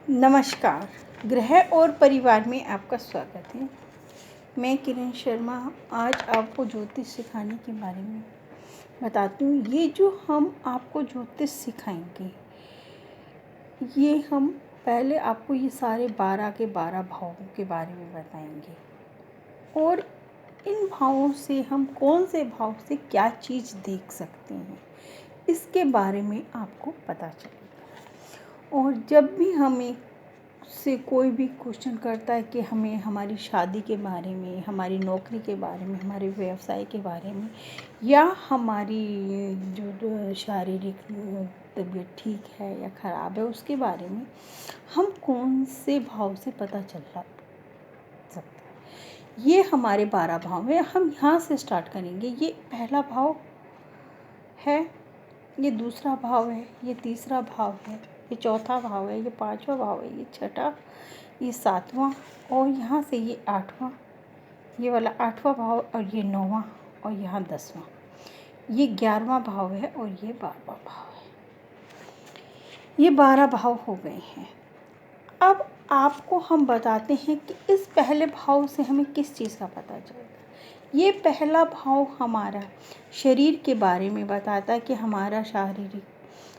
नमस्कार। गृह और परिवार में आपका स्वागत है। मैं किरण शर्मा आज आपको ज्योतिष सिखाने के बारे में बताती हूँ। ये जो हम आपको ज्योतिष सिखाएंगे, ये हम पहले आपको ये सारे 12 के 12 भावों के बारे में बताएंगे और इन भावों से हम कौन से भाव से क्या चीज़ देख सकते हैं, इसके बारे में आपको पता चलेगा। और जब भी हमें से कोई भी क्वेश्चन करता है कि हमें हमारी शादी के बारे में, हमारी नौकरी के बारे में, हमारे व्यवसाय के बारे में, या हमारी जो शारीरिक तबीयत ठीक है या ख़राब है उसके बारे में, हम कौन से भाव से पता चल सकता है। ये हमारे 12 भाव हैं। हम यहाँ से स्टार्ट करेंगे। ये पहला भाव है, ये दूसरा भाव है, ये तीसरा भाव है, ये चौथा भाव है, ये पांचवा भाव है, ये छठा, ये सातवां, और यहाँ से ये आठवां, ये वाला आठवां भाव, और ये नौवां, और यहाँ 10वां, ये 11वां भाव है, और ये 12वां भाव है। ये 12 भाव हो गए हैं। अब आपको हम बताते हैं कि इस पहले भाव से हमें किस चीज़ का पता चलेगा। ये पहला भाव हमारा शरीर के बारे में बताता है कि हमारा शारीरिक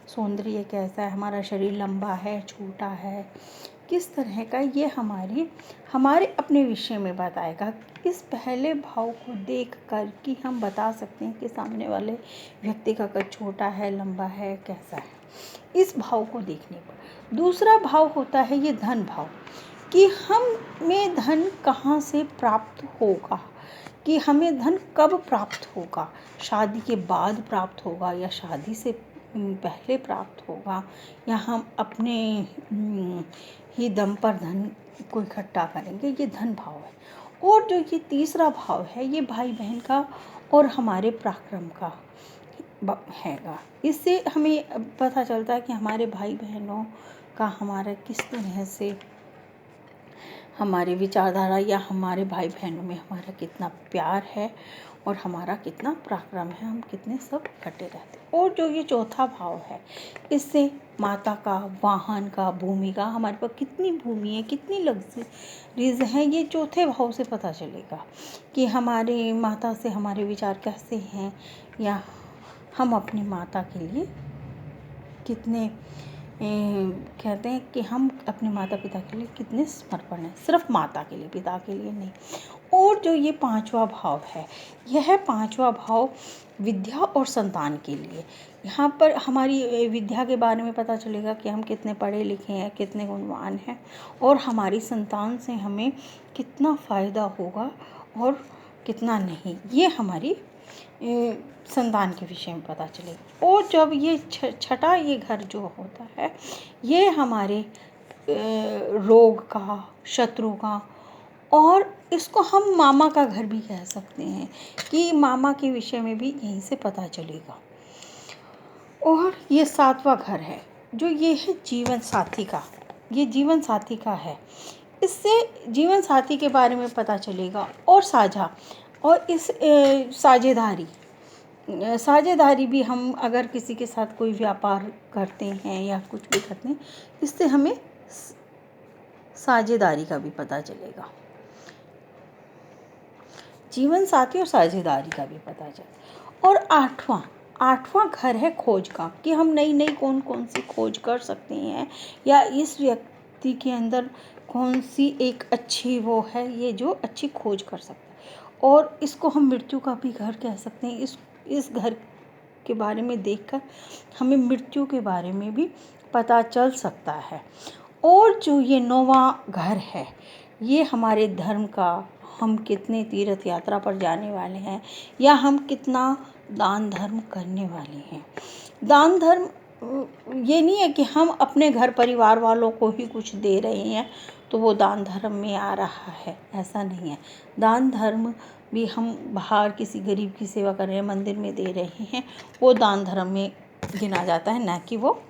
सौंदर्य कैसा है, हमारा शरीर लंबा है, छोटा है, किस तरह का, ये हमारे अपने विषय में बताएगा। इस पहले भाव को देख कर कि हम बता सकते हैं कि सामने वाले व्यक्ति का कद छोटा है, लंबा है, कैसा है, इस भाव को देखने पर। दूसरा भाव होता है ये धन भाव, कि हमें धन कहाँ से प्राप्त होगा, कि हमें धन कब प्राप्त होगा, शादी के बाद प्राप्त होगा या शादी से पहले प्राप्त होगा, या हम अपने ही दम पर धन को इकट्ठा करेंगे, ये धन भाव है। और जो ये तीसरा भाव है, ये भाई बहन का और हमारे पराक्रम का हैगा। इससे हमें पता चलता है कि हमारे भाई बहनों का हमारा किस तरह से हमारे विचारधारा या हमारे भाई बहनों में हमारा कितना प्यार है और हमारा कितना पराक्रम है, हम कितने सब इकट्ठे रहते हैं। और जो ये चौथा भाव है, इससे माता का, वाहन का, भूमि का, हमारे पास कितनी भूमि है, कितनी लग्जरीज हैं, ये चौथे भाव से पता चलेगा कि हमारे माता से हमारे विचार कैसे हैं, या हम अपनी माता के लिए कितने कहते हैं कि हम अपने माता पिता के लिए कितने समर्पण हैं, सिर्फ माता के लिए, पिता के लिए नहीं। और जो ये पांचवा भाव है, यह पांचवा भाव विद्या और संतान के लिए। यहाँ पर हमारी विद्या के बारे में पता चलेगा कि हम कितने पढ़े लिखे हैं, कितने गुणवान हैं, और हमारी संतान से हमें कितना फ़ायदा होगा और कितना नहीं, ये हमारी संतान के विषय में पता चलेगा। और जब ये छठा ये घर जो होता है, ये हमारे रोग का, शत्रु का, और इसको हम मामा का घर भी कह सकते हैं कि मामा के विषय में भी यहीं से पता चलेगा। और ये सातवां घर है, जो ये है जीवन साथी का, ये जीवन साथी का है। इससे जीवन साथी के बारे में पता चलेगा। और साझा, और इस साझेदारी भी, हम अगर किसी के साथ कोई व्यापार करते हैं या कुछ भी करते हैं, इससे हमें साझेदारी का भी पता चलेगा। जीवन साथी और साझेदारी का भी पता चलेगा। और आठवां घर है खोज का, कि हम नई कौन कौन सी खोज कर सकते हैं, या इस व्यक्ति के अंदर कौन सी एक अच्छी वो है, ये जो अच्छी खोज कर सकते हैं। और इसको हम मृत्यु का भी घर कह सकते हैं। इस घर के बारे में देखकर हमें मृत्यु के बारे में भी पता चल सकता है। और जो ये 9वां घर है, ये हमारे धर्म का, हम कितने तीर्थ यात्रा पर जाने वाले हैं, या हम कितना दान धर्म करने वाले हैं। दान धर्म ये नहीं है कि हम अपने घर परिवार वालों को ही कुछ दे रहे हैं तो वो दान धर्म में आ रहा है, ऐसा नहीं है। दान धर्म भी हम बाहर किसी गरीब की सेवा कर रहे हैं, मंदिर में दे रहे हैं, वो दान धर्म में गिना जाता है, ना कि वो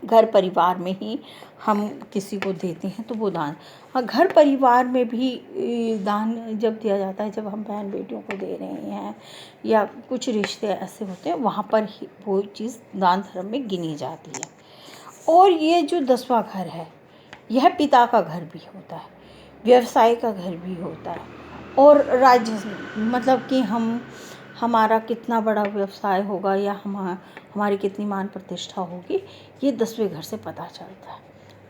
घर परिवार में ही हम किसी को देते हैं तो वो दान। हाँ, घर परिवार में भी दान जब दिया जाता है, जब हम बहन बेटियों को दे रहे हैं या कुछ रिश्ते ऐसे होते हैं, वहाँ पर ही वो चीज़ दान धर्म में गिनी जाती है। और ये जो 10वां घर है, यह पिता का घर भी होता है, व्यवसाय का घर भी होता है, और राज्य मतलब कि हमारा कितना बड़ा व्यवसाय होगा या हमारी कितनी मान प्रतिष्ठा होगी, ये 10वें घर से पता चलता है।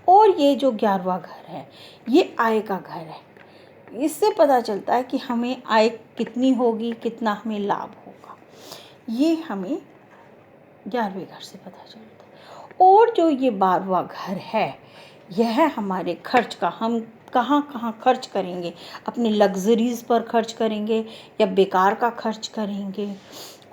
और ये जो 11वां घर है, ये आय का घर है। इससे पता चलता है कि हमें आय कितनी होगी, कितना हमें लाभ होगा, ये हमें 11वें घर से पता चलता है। और जो ये 12वां घर है, यह हमारे खर्च का, हम कहाँ कहाँ खर्च करेंगे, अपने लग्जरीज़ पर खर्च करेंगे या बेकार का खर्च करेंगे।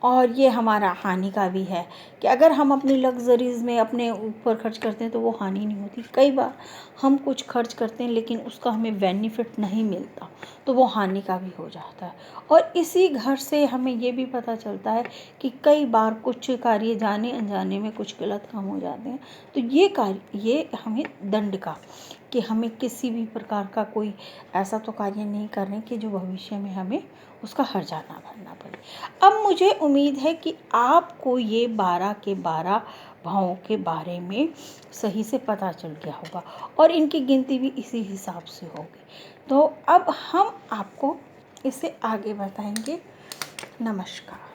और ये हमारा हानि का भी है कि अगर हम अपनी लग्जरीज़ में अपने ऊपर खर्च करते हैं तो वो हानि नहीं होती। कई बार हम कुछ खर्च करते हैं लेकिन उसका हमें बेनिफिट नहीं मिलता, तो वो हानि का भी हो जाता है। और इसी घर से हमें ये भी पता चलता है कि कई बार कुछ कार्य जाने अनजाने में कुछ गलत काम हो जाते हैं, तो ये हमें दंड का, कि हमें किसी भी प्रकार का कोई ऐसा तो कार्य नहीं करने कि जो भविष्य में हमें उसका हर्जाना भरना पड़े। अब मुझे उम्मीद है कि आपको ये 12 के 12 भावों के बारे में सही से पता चल गया होगा और इनकी गिनती भी इसी हिसाब से होगी। तो अब हम आपको इसे आगे बताएंगे। नमस्कार।